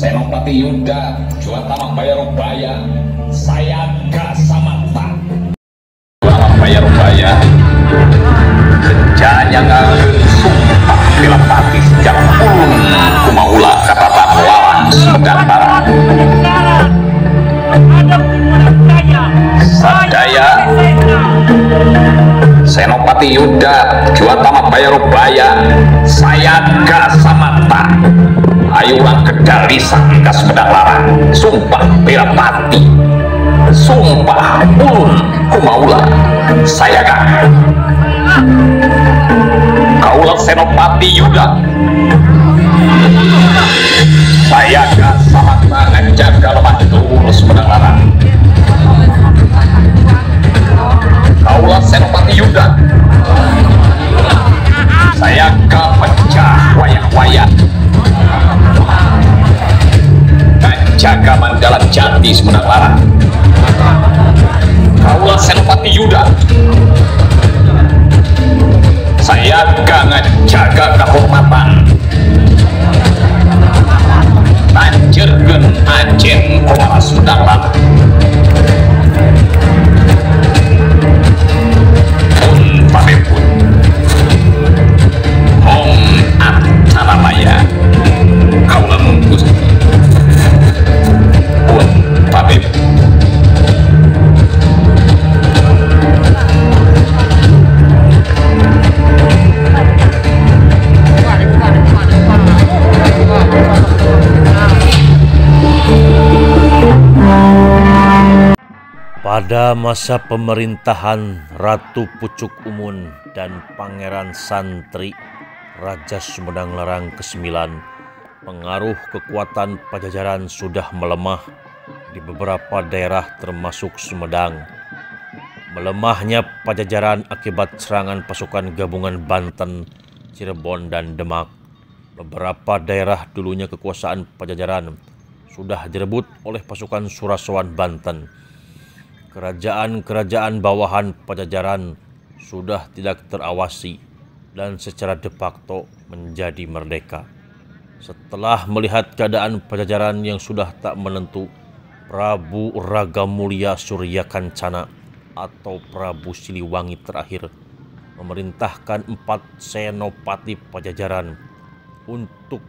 Senopati Yuda, Juwatama Bayarubaya, Sayaka Samanta. Juwatama Bayarubaya, senjanya ngaleun sumpah Pilapati sejak ulun kumaula katata melawan Sumedantara. Sadaya Senopati Yuda, Juwatama Bayarubaya, Sayaka Samanta. Ayulang kedalisan kas Sumedantara, sumpah Pilapati, sumpah ulun kumaula Sayaka. Kaulah Senopati Yuda, Sayaka Samanta ngajaga lemah dulu Sumedantara. Kaulah Senopati Yuda, Sayaka pecah wayah-wayah jaga Mandalan Jati Sumedantara. Kaulah Senopati Yuda, saya ngajaga kehormatan tanjergen Ajen Komara Sumedantara. Pun pamepun Hong Atarabaya, kaulah mungkus pun pamepun. Pada masa pemerintahan Ratu Pucuk Umun dan Pangeran Santri Raja Sumedang Larang ke-9, pengaruh kekuatan Pajajaran sudah melemah di beberapa daerah termasuk Sumedang. Melemahnya Pajajaran akibat serangan pasukan gabungan Banten, Cirebon, dan Demak. Beberapa daerah dulunya kekuasaan Pajajaran sudah direbut oleh pasukan Surasawan Banten. Kerajaan-kerajaan bawahan Pajajaran sudah tidak terawasi dan secara de facto menjadi merdeka. Setelah melihat keadaan Pajajaran yang sudah tak menentu, Prabu Ragamulya Surya Kancana atau Prabu Siliwangi terakhir memerintahkan 4 senopati Pajajaran untuk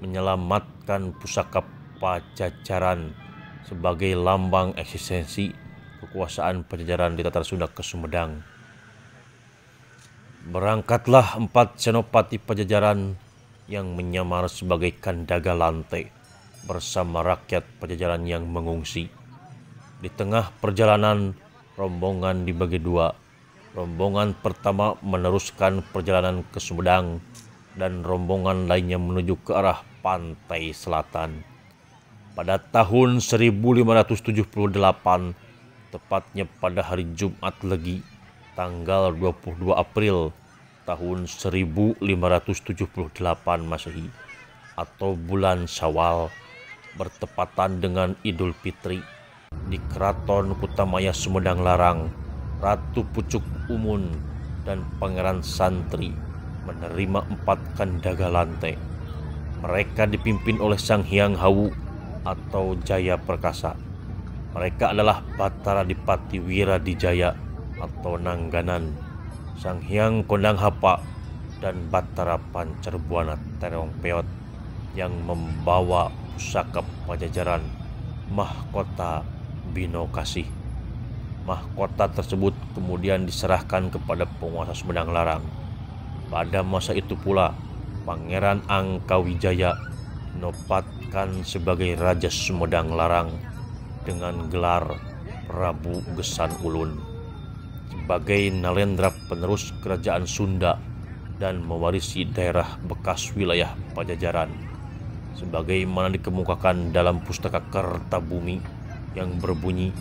menyelamatkan pusaka Pajajaran sebagai lambang eksistensi kekuasaan Pajajaran di Tatar Sunda ke Sumedang. Berangkatlah 4 senopati Pajajaran yang menyamar sebagai Kandaga Lante bersama rakyat Pajajaran yang mengungsi. Di tengah perjalanan, rombongan dibagi dua. Rombongan pertama meneruskan perjalanan ke Sumedang dan rombongan lainnya menuju ke arah pantai selatan. Pada tahun 1578, tepatnya pada hari Jumat Legi, tanggal 22 April tahun 1578 Masehi atau bulan Syawal, bertepatan dengan Idul Fitri, di Keraton Kutamaya Sumedang Larang, Ratu Pucuk Umun dan Pangeran Santri menerima 4 Kandaga Lante. Mereka dipimpin oleh Sang Hyang Hawu atau Jaya Perkasa. Mereka adalah Batara Dipati Wiradijaya atau Nangganan, Sang Hyang Kondang Hapa, dan Batara Pancerbuana Terongpeot yang membawa pusaka Pajajaran, mahkota Binokasih. Mahkota tersebut kemudian diserahkan kepada penguasa Sumedang Larang. Pada masa itu pula, Pangeran Angkawijaya dinobatkan sebagai Raja Sumedang Larang dengan gelar Prabu Gesan Ulun sebagai Nalendra penerus kerajaan Sunda dan mewarisi daerah bekas wilayah Pajajaran sebagaimana dikemukakan dalam pustaka Kertabumi yang berbunyi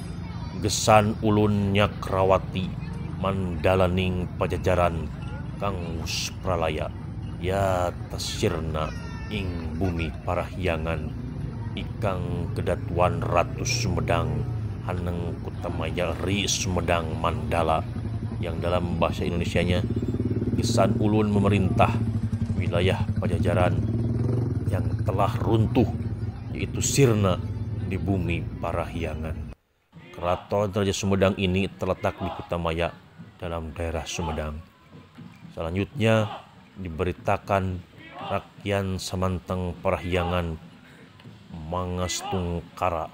Gesan Ulun Nyakrawati Mandalaning Pajajaran Kangus Pralaya ya tasirna ing bumi parahyangan ikang kedatuan Ratu Sumedang Haneng Kutamaya Ri Sumedang Mandala, yang dalam bahasa Indonesianya Gesan Ulun memerintah wilayah Pajajaran yang telah runtuh, yaitu sirna di bumi Parahyangan. Keraton Raja Sumedang ini terletak di Kutamaya dalam daerah Sumedang. Selanjutnya diberitakan Rakyan Samanteng Parahyangan Mangastungkara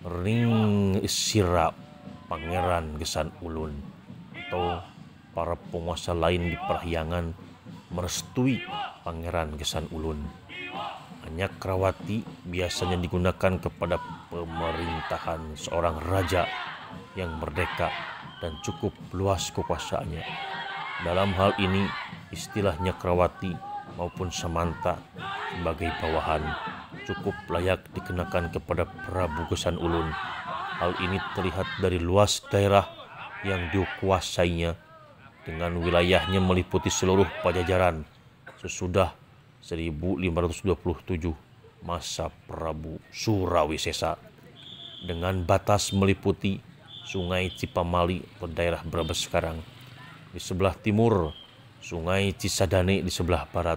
ring sira Pangeran Gesan Ulun atau para penguasa lain di Parahyangan merestui Pangeran Gesan Ulun. Nyakrawati biasanya digunakan kepada pemerintahan seorang raja yang merdeka dan cukup luas kekuasaannya. Dalam hal ini, istilah Nyakrawati maupun Samanta sebagai bawahan cukup layak dikenakan kepada Prabu Gesan Ulun. Hal ini terlihat dari luas daerah yang dikuasainya, dengan wilayahnya meliputi seluruh Pajajaran sesudah 1527 masa Prabu Surawisesa, dengan batas meliputi Sungai Cipamali atau daerah Brebes sekarang di sebelah timur, Sungai Cisadane di sebelah barat,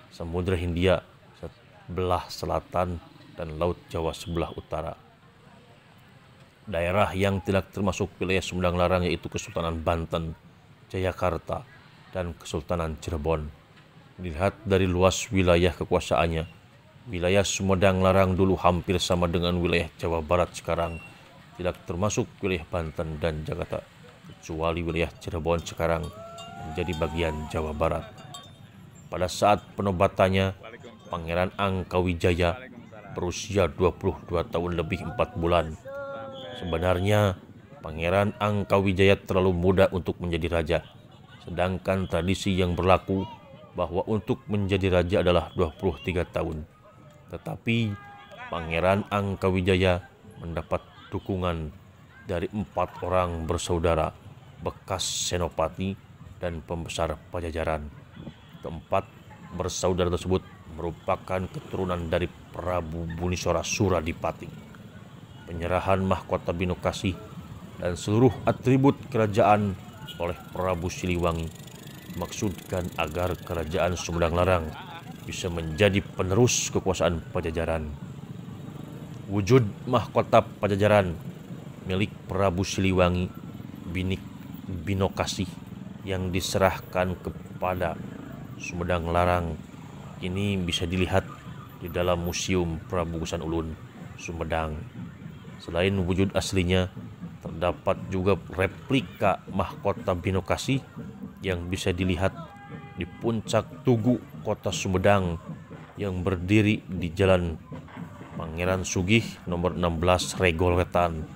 Samudra Hindia sebelah selatan, dan Laut Jawa sebelah utara. Daerah yang tidak termasuk wilayah Sumedang Larang yaitu Kesultanan Banten, Jayakarta, dan Kesultanan Cirebon. Dilihat dari luas wilayah kekuasaannya, wilayah Sumedang Larang dulu hampir sama dengan wilayah Jawa Barat sekarang, tidak termasuk wilayah Banten dan Jakarta, kecuali wilayah Cirebon sekarang menjadi bagian Jawa Barat. Pada saat penobatannya, Pangeran Angkawijaya berusia 22 tahun lebih 4 bulan. Sebenarnya, Pangeran Angkawijaya terlalu muda untuk menjadi raja, sedangkan tradisi yang berlaku bahwa untuk menjadi raja adalah 23 tahun. Tetapi Pangeran Angkawijaya mendapat dukungan dari 4 orang bersaudara bekas senopati dan pembesar Pajajaran. Keempat bersaudara tersebut merupakan keturunan dari Prabu Buniswara Suradipati. Penyerahan mahkota Binokasih dan seluruh atribut kerajaan oleh Prabu Siliwangi dimaksudkan agar kerajaan Sumedang Larang bisa menjadi penerus kekuasaan Pajajaran. Wujud mahkota Pajajaran milik Prabu Siliwangi Binokasih yang diserahkan kepada Sumedang Larang ini bisa dilihat di dalam Museum Pramugusan Ulun, Sumedang. Selain wujud aslinya, terdapat juga replika mahkota Binokasi yang bisa dilihat di puncak Tugu Kota Sumedang yang berdiri di Jalan Pangeran Sugih nomor 16 Regoletan,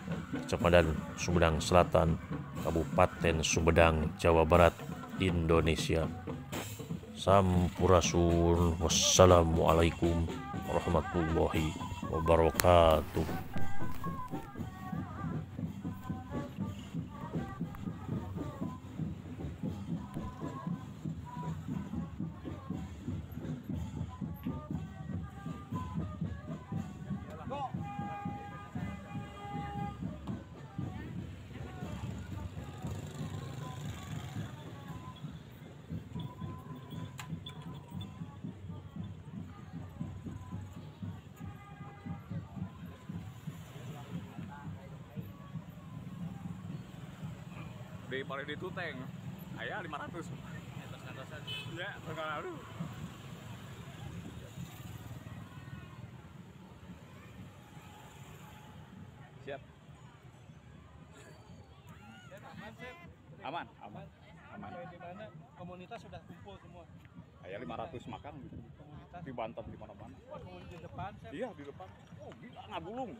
Kecamatan Sumedang Selatan, Kabupaten Sumedang, Jawa Barat, Indonesia. Sampurasun. Wassalamualaikum warahmatullahi wabarakatuh. Di paling itu tank ayah 500 ya aduh. Siap aman Di mana komunitas sudah kumpul semua. ayah 500 makan gitu Komunitas di Banten di mana-mana di depan. iya di depan oh gila ngagulung